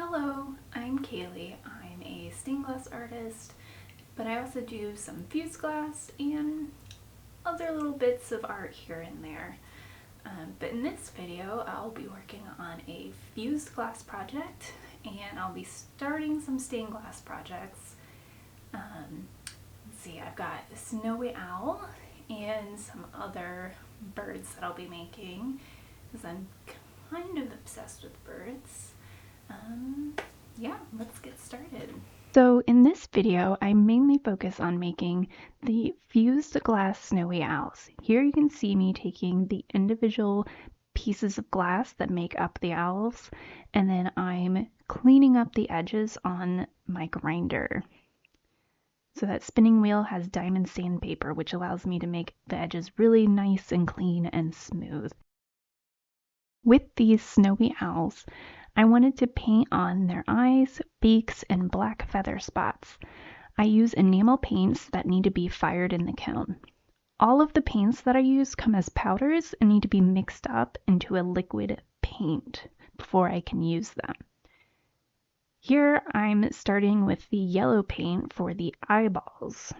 Hello, I'm Kaylee. I'm a stained glass artist, but I also do some fused glass and other little bits of art here and there. But in this video, I'll be working on a fused glass project, and I'll be starting some stained glass projects. Let's see, I've got a snowy owl and some other birds that I'll be making, because I'm kind of obsessed with birds. Yeah, let's get started. So in this video, I mainly focus on making the fused glass snowy owls. Here you can see me taking the individual pieces of glass that make up the owls, and then I'm cleaning up the edges on my grinder. So that spinning wheel has diamond sandpaper, which allows me to make the edges really nice and clean and smooth. With these snowy owls, I wanted to paint on their eyes, beaks, and black feather spots. I use enamel paints that need to be fired in the kiln. All of the paints that I use come as powders and need to be mixed up into a liquid paint before I can use them. Here I'm starting with the yellow paint for the eyeballs.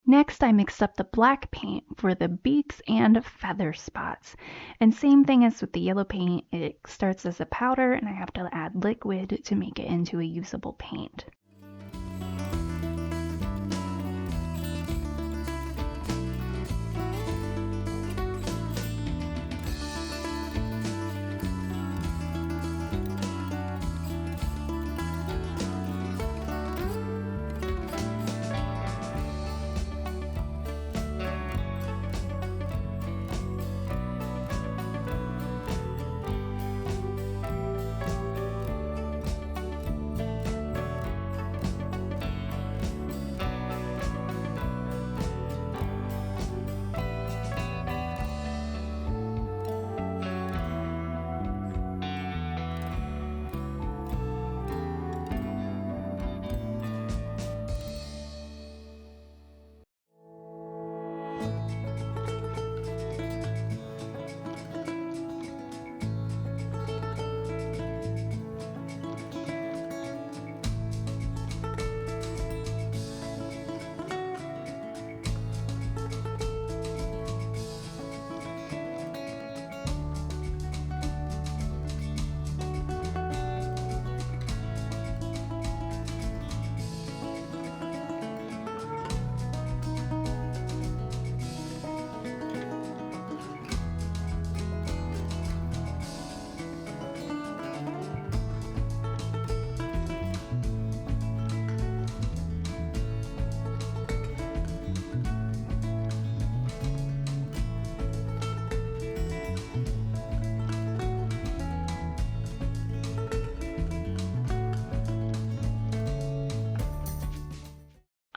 Next, I mixed up the black paint for the beaks and feather spots. And same thing as with the yellow paint, it starts as a powder and I have to add liquid to make it into a usable paint.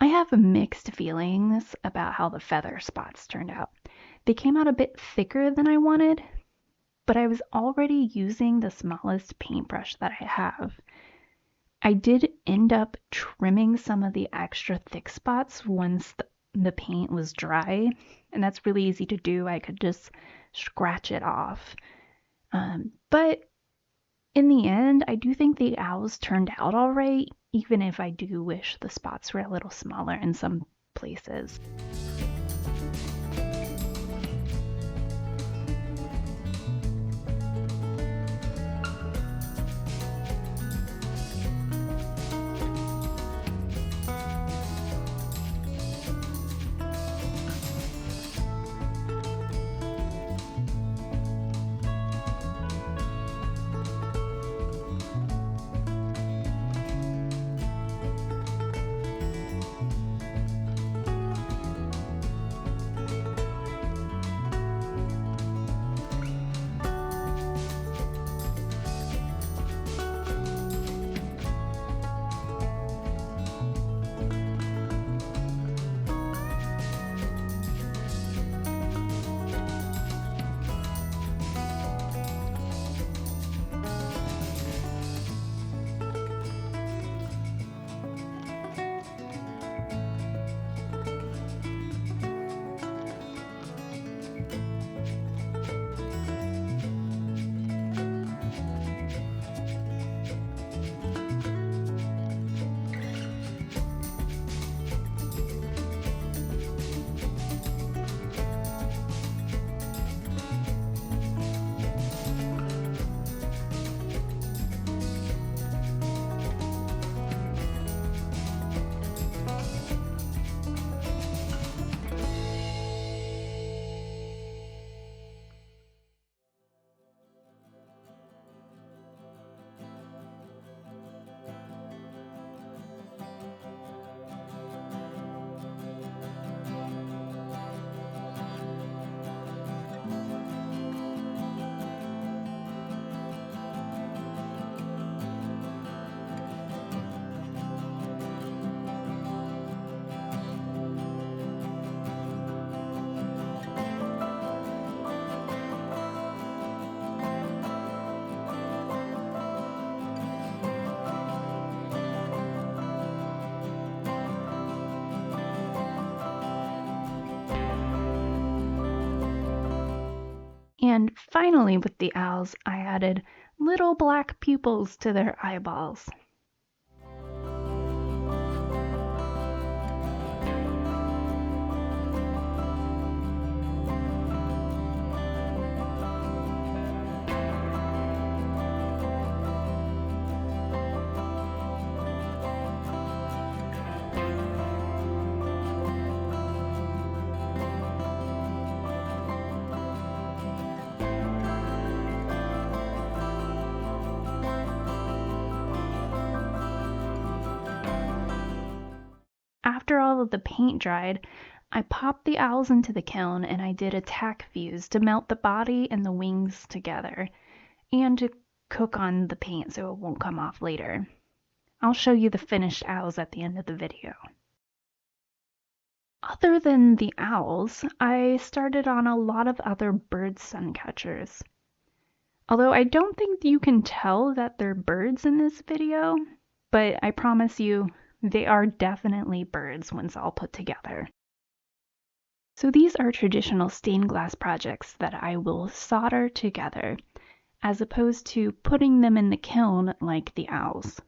I have mixed feelings about how the feather spots turned out. They came out a bit thicker than I wanted, but I was already using the smallest paintbrush that I have. I did end up trimming some of the extra thick spots once the paint was dry, and that's really easy to do. I could just scratch it off. But in the end, I do think the owls turned out all right, even if I do wish the spots were a little smaller in some places. And finally, with the owls, I added little black pupils to their eyeballs. After all of the paint dried, I popped the owls into the kiln and I did a tack fuse to melt the body and the wings together and to cook on the paint so it won't come off later. I'll show you the finished owls at the end of the video. Other than the owls, I started on a lot of other bird sun catchers. Although I don't think you can tell that they're birds in this video, but I promise you, they are definitely birds once all put together. So these are traditional stained glass projects that I will solder together, as opposed to putting them in the kiln like the owls.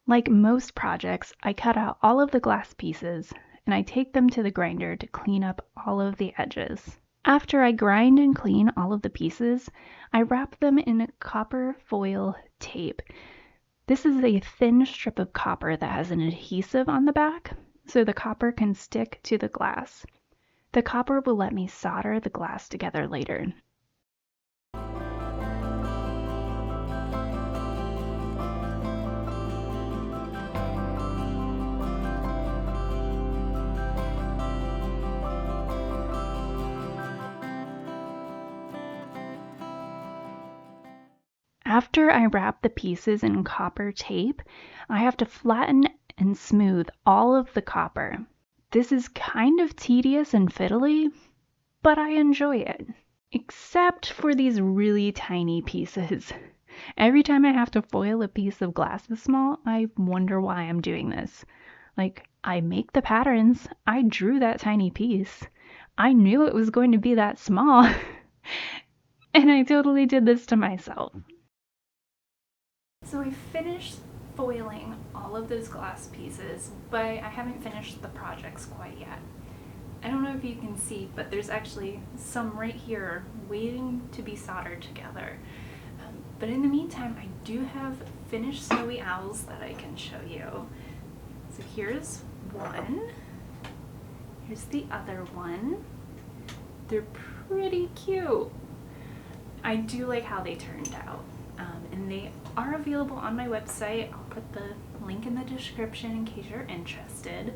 Like most projects, I cut out all of the glass pieces and I take them to the grinder to clean up all of the edges. After I grind and clean all of the pieces, I wrap them in copper foil tape. This is a thin strip of copper that has an adhesive on the back, so the copper can stick to the glass. The copper will let me solder the glass together later. After I wrap the pieces in copper tape, I have to flatten and smooth all of the copper. This is kind of tedious and fiddly, but I enjoy it. Except for these really tiny pieces. Every time I have to foil a piece of glass this small, I wonder why I'm doing this. Like, I make the patterns, I drew that tiny piece, I knew it was going to be that small, and I totally did this to myself. So I finished foiling all of those glass pieces, but I haven't finished the projects quite yet. I don't know if you can see, but there's actually some right here waiting to be soldered together. But in the meantime, I do have finished snowy owls that I can show you. So here's one. Here's the other one. They're pretty cute. I do like how they turned out. And they are available on my website. I'll put the link in the description in case you're interested.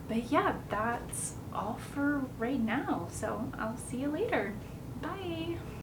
But yeah, that's all for right now. So I'll see you later. Bye.